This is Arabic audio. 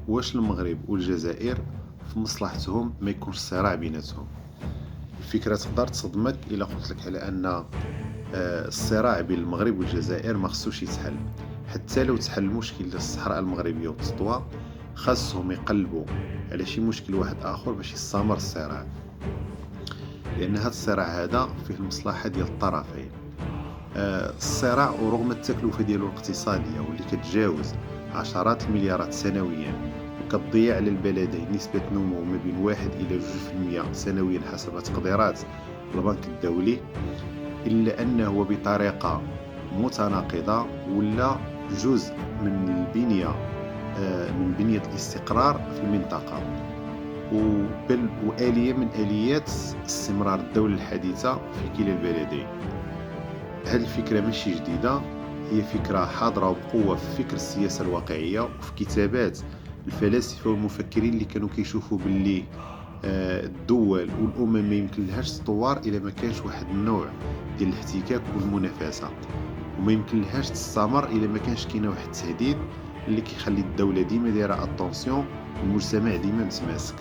واش المغرب والجزائر في مصلحتهم ما يكونش صراع بيناتهم؟ الفكرة تقدر تصدمك إلا قلت لك على أن الصراع بين المغرب والجزائر ما خصوش يتحل. حتى لو تحل المشكل ديال الصحراء المغربية والتطوى، خاصهم يقلبوا على شي مشكل واحد آخر باش يستمر الصراع، لأن هذا الصراع هذا فيه المصلحة ديال الطرفين. الصراع ورغم التكلفة ديالو الاقتصادية واللي كتجاوز عشرات المليارات سنويا، وكتضيع على البلدين نسبة نمو ما بين 1 إلى 2% سنويا حسب تقديرات البنك الدولي، إلا أنه بطريقة متناقضة ولا جزء من البنية، من بنية الاستقرار في المنطقة، بل وآلية من آليات استمرار الدولة الحديثة في كلا البلدين. هذه الفكرة ماشي جديدة، هي فكرة حاضرة وبقوة في فكر السياسة الواقعية وفي كتابات الفلاسفة والمفكرين اللي كانوا كيشوفوا باللي الدول والأمم ما يمكن لهاش تطور إلا ما كانش واحد النوع ديال الاحتكاك والمنافسة، وما يمكن لهاش تستمر إلا ما كانش كاين واحد التهديد اللي كيخلي الدولة ديما دايرة اتونسيون والمجتمع ديما متماسك.